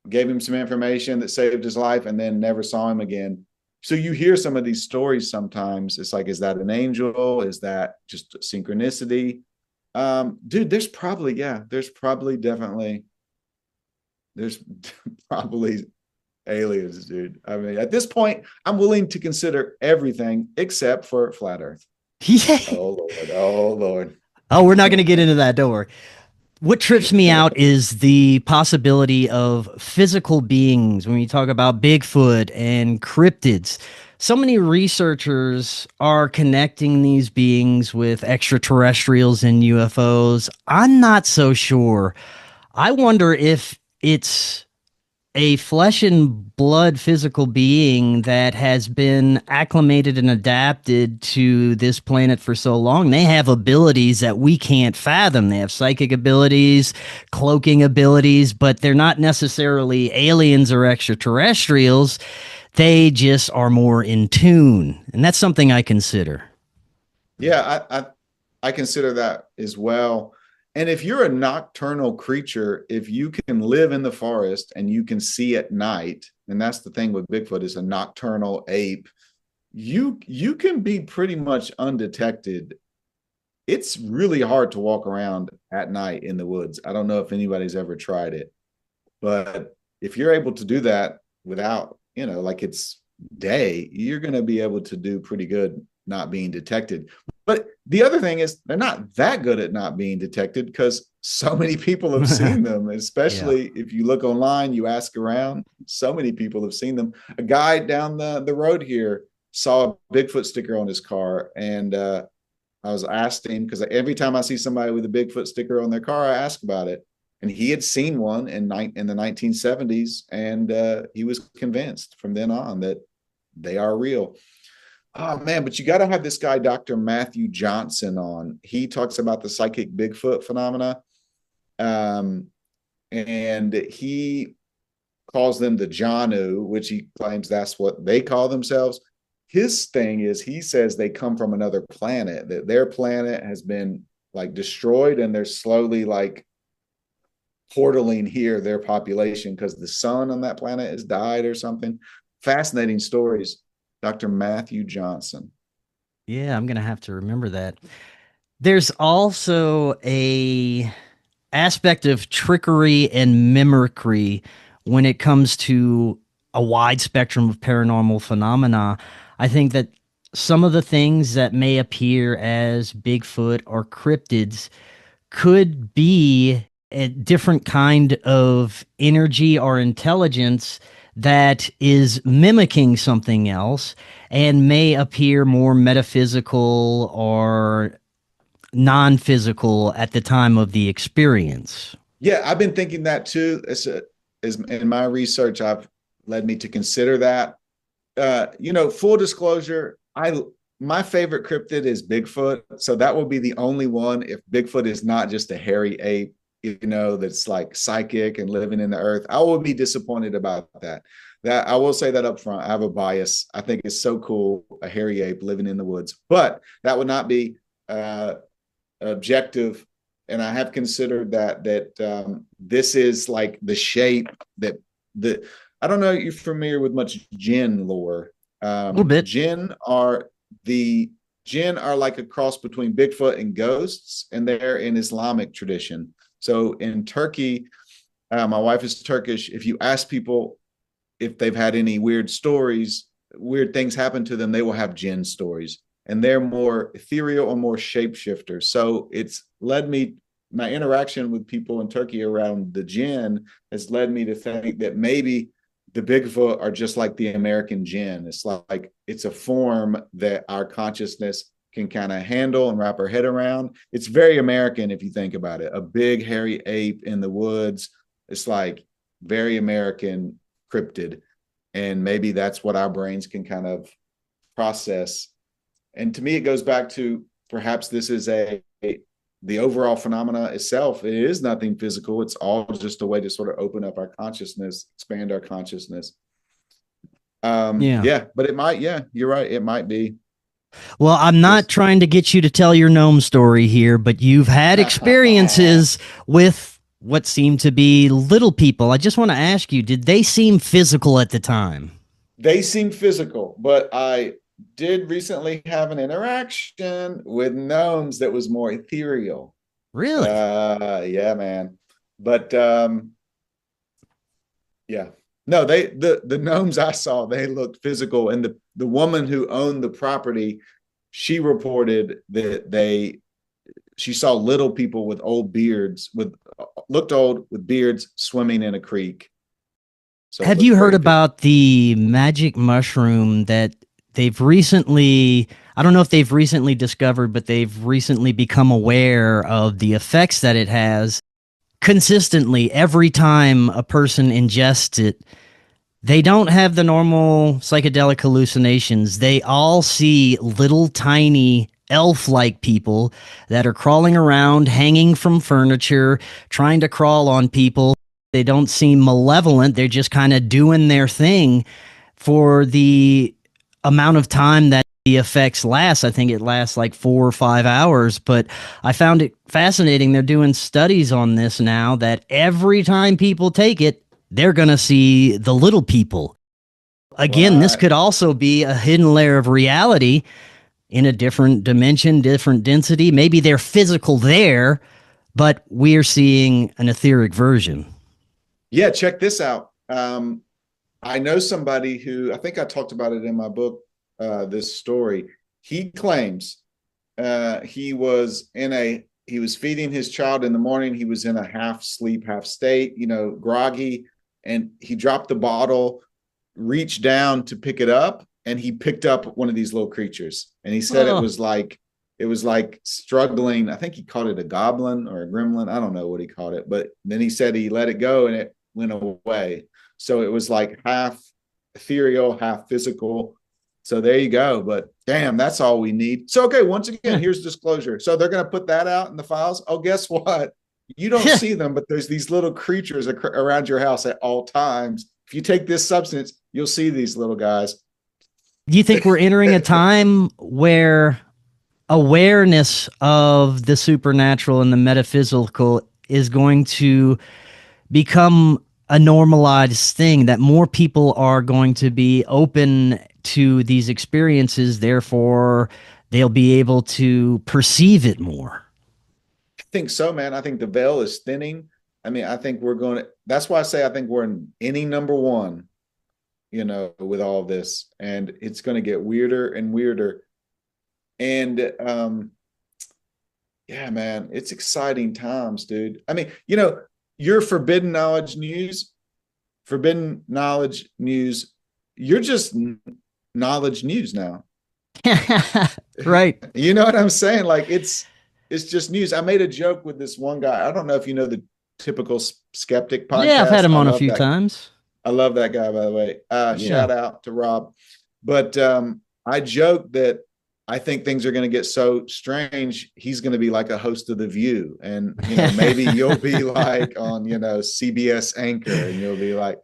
Speaker 3: gave him some information that saved his life, and then never saw him again. So you hear some of these stories sometimes. It's like, is that an angel? Is that just synchronicity? Dude, there's probably aliens, dude. I mean, at this point, I'm willing to consider everything except for flat Earth.
Speaker 2: Yeah.
Speaker 3: Oh, Lord. Oh, Lord.
Speaker 2: Oh, we're not going to get into that. Don't worry. What trips me out is the possibility of physical beings when we talk about Bigfoot and cryptids. So many researchers are connecting these beings with extraterrestrials and UFOs. I'm not so sure. I wonder if it's a flesh and blood physical being that has been acclimated and adapted to this planet for so long. They have abilities that we can't fathom. They have psychic abilities, cloaking abilities, but they're not necessarily aliens or extraterrestrials. They just are more in tune. And that's something I consider.
Speaker 3: Yeah, I consider that as well. And if you're a nocturnal creature, if you can live in the forest and you can see at night, and that's the thing with Bigfoot, is a nocturnal ape, you can be pretty much undetected. It's really hard to walk around at night in the woods. I don't know if anybody's ever tried it, but if you're able to do that without, like it's day, you're going to be able to do pretty good not being detected. But the other thing is, they're not that good at not being detected because so many people have seen them, especially if you look online, you ask around, so many people have seen them. A guy down the road here saw a Bigfoot sticker on his car, and I was asked him, because every time I see somebody with a Bigfoot sticker on their car, I ask about it. And he had seen one in the 1970s, and he was convinced from then on that they are real. Oh, man, but you got to have this guy, Dr. Matthew Johnson, on. He talks about the psychic Bigfoot phenomena, and he calls them the Janu, which he claims that's what they call themselves. His thing is, he says they come from another planet, that their planet has been like destroyed, and they're slowly like portaling here, their population, because the sun on that planet has died or something. Fascinating stories. Dr. Matthew Johnson.
Speaker 2: Yeah, I'm going to have to remember that. There's also a aspect of trickery and mimicry when it comes to a wide spectrum of paranormal phenomena. I think that some of the things that may appear as Bigfoot or cryptids could be a different kind of energy or intelligence that is mimicking something else and may appear more metaphysical or non-physical at the time of the experience.
Speaker 3: Yeah, I've been thinking that too. As in my research, I've led me to consider that. Full disclosure, my favorite cryptid is Bigfoot, so that will be the only one. If Bigfoot is not just a hairy ape, that's like psychic and living in the earth, I will be disappointed about that. That I will say that up front. I have a bias. I think it's so cool, a hairy ape living in the woods, but that would not be objective. And I have considered that this is like the shape that I don't know if you're familiar with much jinn lore.
Speaker 2: A little bit.
Speaker 3: Jinn are like a cross between Bigfoot and ghosts, and they're in Islamic tradition. So in Turkey, my wife is Turkish. If you ask people if they've had any weird stories, weird things happen to them, they will have jinn stories. And they're more ethereal or more shapeshifters. So it's led me, my interaction with people in Turkey around the jinn has led me to think that maybe the Bigfoot are just like the American jinn. It's like, it's a form that our consciousness can kind of handle and wrap her head around. It's very American if you think about it. A big hairy ape in the woods. It's like very American cryptid. And maybe that's what our brains can kind of process. And to me, it goes back to perhaps this is the overall phenomena itself. It is nothing physical. It's all just a way to sort of open up our consciousness, expand our consciousness. Yeah, but it might, you're right. It might be.
Speaker 2: Well, I'm not trying to get you to tell your gnome story here, but you've had experiences with what seem to be little people. I just want to ask you, did they seem physical at the time?
Speaker 3: They seem physical, but I did recently have an interaction with gnomes that was more ethereal.
Speaker 2: Really?
Speaker 3: Yeah, man. But yeah. No, the gnomes I saw, they looked physical. And the woman who owned the property, she reported that she saw little people with old beards, looked old with beards swimming in a creek. So
Speaker 2: have you heard about the magic mushroom that they've recently, I don't know if they've recently discovered, but they've recently become aware of the effects that it has consistently every time a person ingests it? They don't have the normal psychedelic hallucinations. They all see little tiny elf-like people that are crawling around, hanging from furniture, trying to crawl on people. They don't seem malevolent. They're just kind of doing their thing for the amount of time that the effects last. I think it lasts like 4 or 5 hours, but I found it fascinating. They're doing studies on this now that every time people take it, they're going to see the little people. Again, this could also be a hidden layer of reality in a different dimension, different density. Maybe they're physical there, but we're seeing an etheric version.
Speaker 3: Yeah, check this out. I know somebody who, I think I talked about it in my book, this story. He claims he was feeding his child in the morning. He was in a half sleep, half state, groggy. And he dropped the bottle, reached down to pick it up, and he picked up one of these little creatures. And he said it was like struggling. I think he called it a goblin or a gremlin. I don't know what he called it. But then he said he let it go and it went away. So it was like half ethereal, half physical. So there you go. But damn, that's all we need. So, okay, once again, here's disclosure. So they're going to put that out in the files. Oh, guess what? You don't see them, but there's these little creatures around your house at all times. If you take this substance, you'll see these little guys.
Speaker 2: Do you think we're entering a time where awareness of the supernatural and the metaphysical is going to become a normalized thing, that more people are going to be open to these experiences, therefore they'll be able to perceive it more?
Speaker 3: I think so, man. I think the veil is thinning. I mean, I think that's why I say I think we're in inning number 1, with all of this, and it's going to get weirder and weirder. And yeah, man, it's exciting times, dude. I mean, your forbidden knowledge news, you're just knowledge news now.
Speaker 2: Right.
Speaker 3: You know what I'm saying? Like it's just news. I made a joke with this one guy. I don't know if you know the Typical Skeptic podcast.
Speaker 2: Yeah, I've had him on a few times.
Speaker 3: I love that guy, by the way. Shout out to Rob. But I joked that I think things are going to get so strange. He's going to be like a host of The View. And, maybe you'll be like on, CBS Anchor, and you'll be like,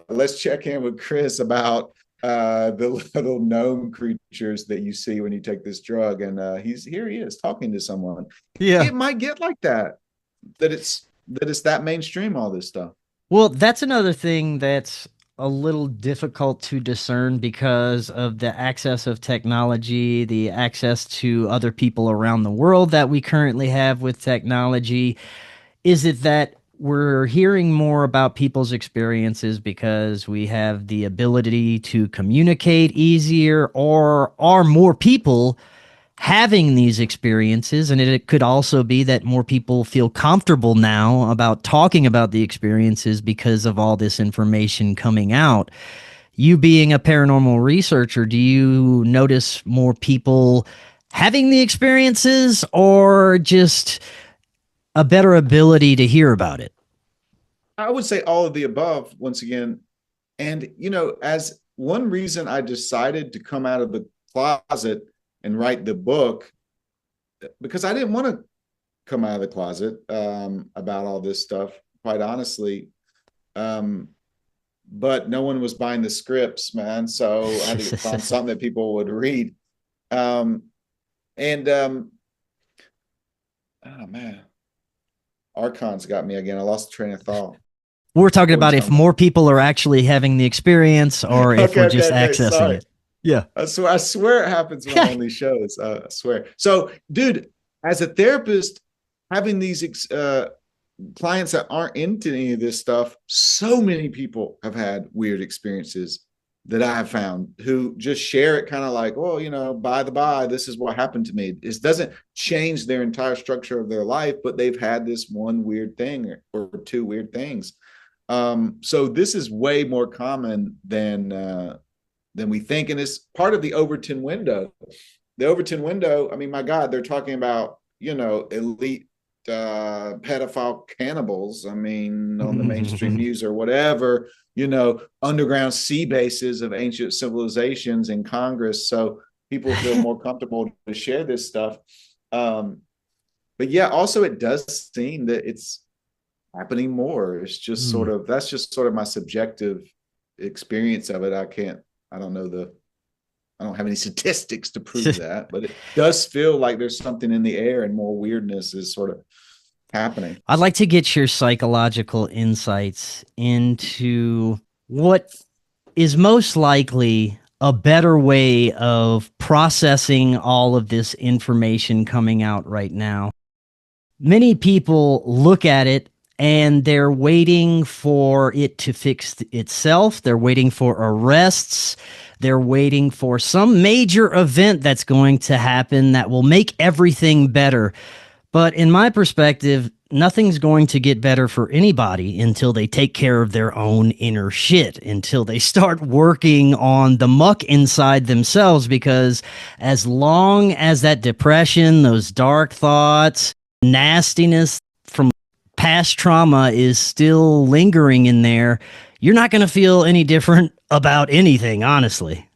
Speaker 3: let's check in with Chris about the little gnome creatures that you see when you take this drug. And he is talking to someone.
Speaker 2: Yeah.
Speaker 3: It might get like that it's that mainstream, all this stuff.
Speaker 2: Well, that's another thing that's a little difficult to discern because of the access of technology, the access to other people around the world that we currently have with technology. Is it that we're hearing more about people's experiences because we have the ability to communicate easier, or are more people having these experiences? And it could also be that more people feel comfortable now about talking about the experiences because of all this information coming out. You being a paranormal researcher, do you notice more people having the experiences or just a better ability to hear about it?
Speaker 3: I would say all of the above once again. And, as one reason I decided to come out of the closet and write the book, because I didn't want to come out of the closet about all this stuff, quite honestly. But no one was buying the scripts, man. So I had to find something that people would read. Oh man, Archon's got me again. I lost the train of thought.
Speaker 2: We're talking about if more people are actually having the experience or if we're just accessing it. Yeah.
Speaker 3: I swear it happens when I'm on these shows. I swear. So, dude, as a therapist, having these clients that aren't into any of this stuff, so many people have had weird experiences that I have found who just share it kind of like, well, by the by, this is what happened to me. It doesn't change their entire structure of their life, but they've had this one weird thing or two weird things. So this is way more common than we think. And it's part of the Overton window. The Overton window, I mean, my God, they're talking about, elite pedophile cannibals. I mean, on the mainstream news or whatever, underground sea bases of ancient civilizations in Congress. So people feel more comfortable to share this stuff. But yeah, also it does seem that it's happening more. It's just that's just sort of my subjective experience of it. I don't have any statistics to prove that, but it does feel like there's something in the air and more weirdness is sort of happening.
Speaker 2: I'd like to get your psychological insights into what is most likely a better way of processing all of this information coming out right now. Many people look at it and they're waiting for it to fix itself. They're waiting for arrests. They're waiting for some major event that's going to happen that will make everything better. But in my perspective, nothing's going to get better for anybody until they take care of their own inner shit, until they start working on the muck inside themselves, because as long as that depression, those dark thoughts, nastiness from past trauma is still lingering in there, you're not going to feel any different about anything, honestly.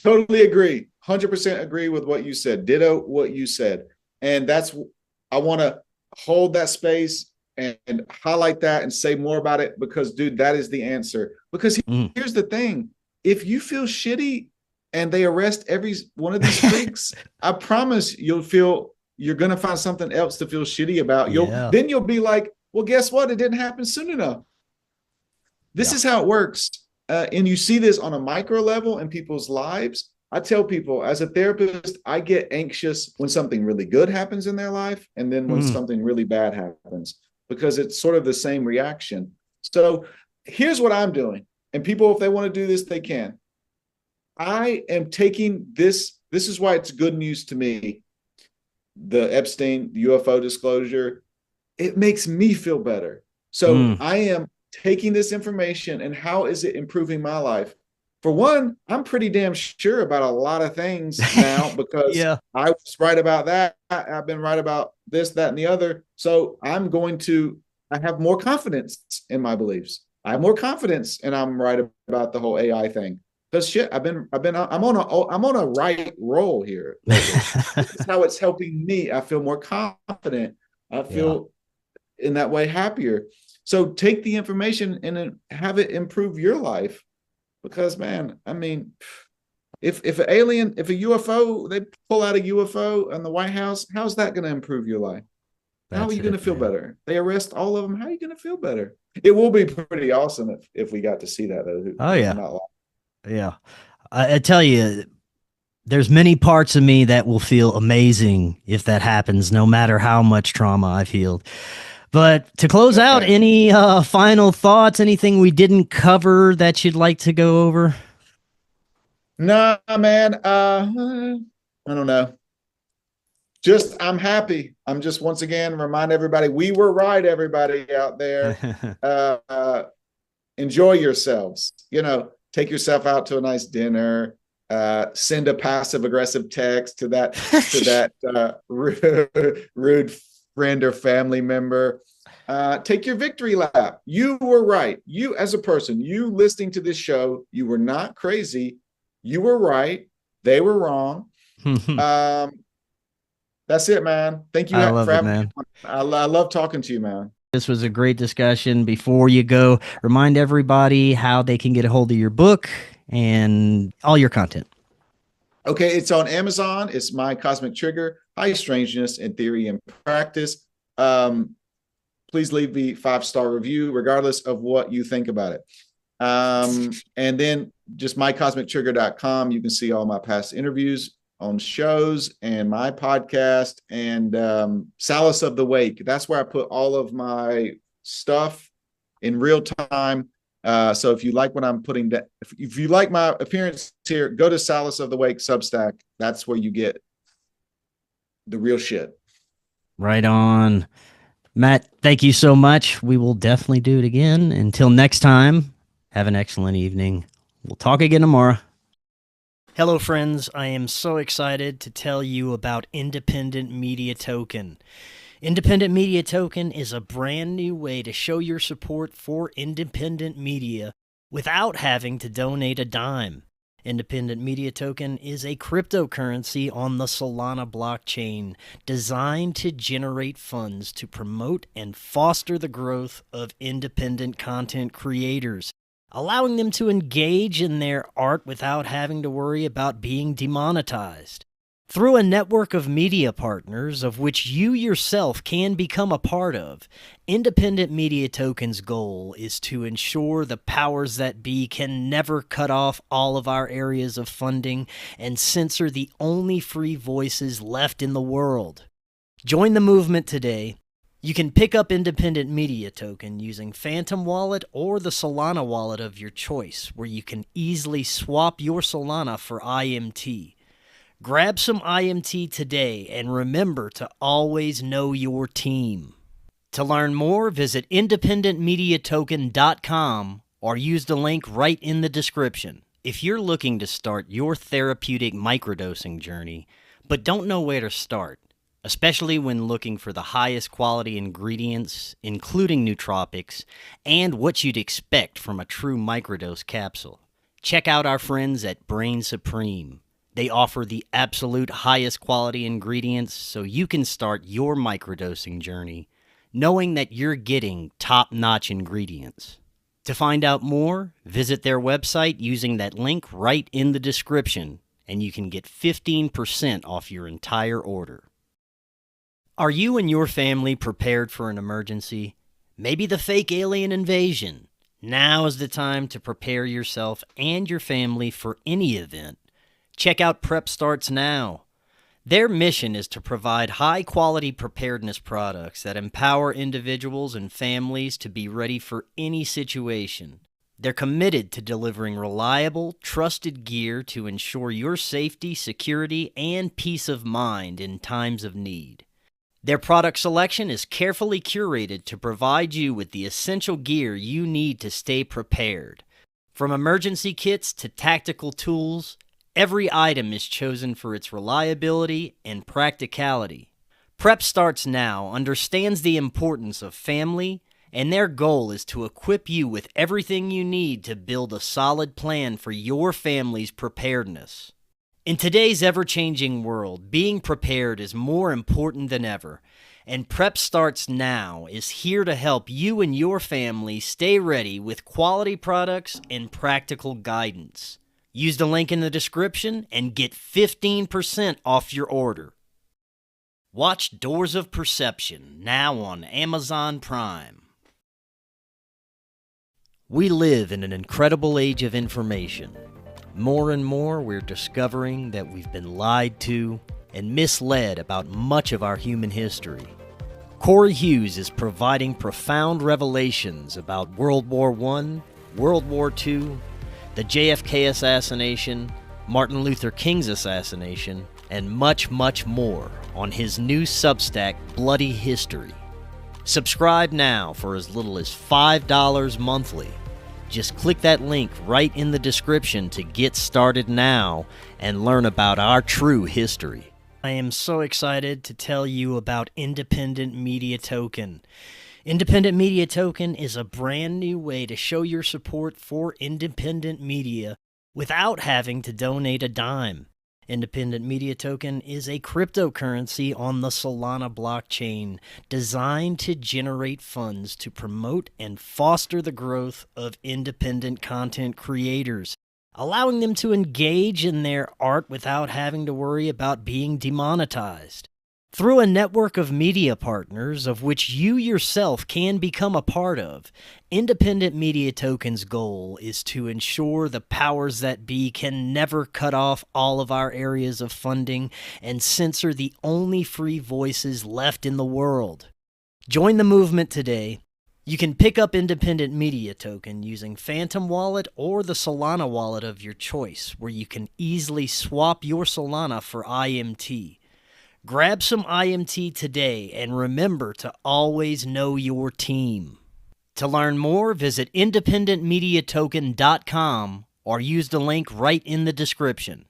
Speaker 3: Totally agree. 100% agree with what you said. Ditto what you said. And I want to hold that space and highlight that and say more about it because, dude, that is the answer. Because here's the thing. If you feel shitty and they arrest every one of these freaks, I promise you're going to find something else to feel shitty about. Then you'll be like, well, guess what? It didn't happen soon enough. This is how it works. And you see this on a micro level in people's lives. I tell people as a therapist, I get anxious when something really good happens in their life and then when something really bad happens, because it's sort of the same reaction. So here's what I'm doing. And people, if they want to do this, they can. I am taking this. This is why it's good news to me. The Epstein, the UFO disclosure, it makes me feel better. So I am taking this information and how is it improving my life? For one, I'm pretty damn sure about a lot of things now because I was right about that. I've been right about this, that, and the other. So I have more confidence in my beliefs. I have more confidence and I'm right about the whole AI thing. Because I'm on a right roll here. This is how it's helping me. I feel more confident. I feel in that way happier. So take the information and then have it improve your life. Because, man, I mean, if a UFO, they pull out a UFO in the White House, how's that going to improve your life? How are you going to feel better? They arrest all of them. How are you going to feel better? It will be pretty awesome if we got to see that, though.
Speaker 2: Oh, yeah. Yeah. I tell you, there's many parts of me that will feel amazing if that happens, no matter how much trauma I've healed. But to close out, any final thoughts, anything we didn't cover that you'd like to go over?
Speaker 3: No, man. I don't know. Just, I'm happy. I'm just, once again, remind everybody, we were right, everybody out there. Enjoy yourselves. Take yourself out to a nice dinner. send a passive aggressive text to that rude friend or family member. Take your victory lap. You were right. You as a person, you listening to this show, you were not crazy. You were right. They were wrong. That's it, man. Thank you
Speaker 2: I love
Speaker 3: for
Speaker 2: it,
Speaker 3: having
Speaker 2: man.
Speaker 3: me. I love talking to you, man.
Speaker 2: This was a great discussion. Before you go, remind everybody how they can get a hold of your book and all your content.
Speaker 3: Okay, it's on Amazon. It's My Cosmic Trigger, High Strangeness in Theory and Practice. Please leave the 5-star review, regardless of what you think about it. And then just mycosmictrigger.com. You can see all my past interviews on shows and my podcast and Solace of the Wake. That's where I put all of my stuff in real time. So if you like what I'm putting down, if you like my appearance here, go to Solace of the Wake Substack. That's where you get the real shit.
Speaker 2: Right on. Matt, thank you so much. We will definitely do it again. Until next time, have an excellent evening. We'll talk again tomorrow. Hello, friends. I am so excited to tell you about Independent Media Token. Independent Media Token is a brand new way to show your support for independent media without having to donate a dime. Independent Media Token is a cryptocurrency on the Solana blockchain designed to generate funds to promote and foster the growth of independent content creators, allowing them to engage in their art without having to worry about being demonetized. Through a network of media partners, of which you yourself can become a part of, Independent Media Token's goal is to ensure the powers that be can never cut off all of our areas of funding and censor the only free voices left in the world. Join the movement today. You can pick up Independent Media Token using Phantom Wallet or the Solana wallet of your choice, where you can easily swap your Solana for IMT. Grab some IMT today and remember to always know your team. To learn more, visit independentmediatoken.com or use the link right in the description. If you're looking to start your therapeutic microdosing journey, but don't know where to start, especially when looking for the highest quality ingredients, including nootropics, and what you'd expect from a true microdose capsule, check out our friends at Brainsupreme. They offer the absolute highest quality ingredients so you can start your microdosing journey knowing that you're getting top-notch ingredients. To find out more, visit their website using that link right in the description, and you can get 15% off your entire order. Are you and your family prepared for an emergency? Maybe the fake alien invasion? Now is the time to prepare yourself and your family for any event. Check out Prep Starts Now. Their mission is to provide high-quality preparedness products that empower individuals and families to be ready for any situation. They're committed to delivering reliable, trusted gear to ensure your safety, security, and peace of mind in times of need. Their product selection is carefully curated to provide you with the essential gear you need to stay prepared. From emergency kits to tactical tools, every item is chosen for its reliability and practicality. Prep Starts Now understands the importance of family, and their goal is to equip you with everything you need to build a solid plan for your family's preparedness. In today's ever-changing world, being prepared is more important than ever, and Prep Starts Now is here to help you and your family stay ready with quality products and practical guidance. Use the link in the description and get 15% off your order. Watch Doors of Perception now on Amazon Prime. We live in an incredible age of information. More and more, we're discovering that we've been lied to and misled about much of our human history. Cory Hughes is providing profound revelations about World War I, World War II, the JFK assassination, Martin Luther King's assassination, and much, much more on his new Substack, Bloody History. Subscribe now for as little as $5 monthly. Just click that link right in the description to get started now and learn about our true history. I am so excited to tell you about Independent Media Token. Independent Media Token is a brand new way to show your support for independent media without having to donate a dime. Independent Media Token is a cryptocurrency on the Solana blockchain designed to generate funds to promote and foster the growth of independent content creators, allowing them to engage in their art without having to worry about being demonetized. Through a network of media partners, of which you yourself can become a part of, Independent Media Token's goal is to ensure the powers that be can never cut off all of our areas of funding and censor the only free voices left in the world. Join the movement today. You can pick up Independent Media Token using Phantom Wallet or the Solana wallet of your choice, where you can easily swap your Solana for IMT. Grab some IMT today and remember to always know your team. To learn more, visit independentmediatoken.com or use the link right in the description.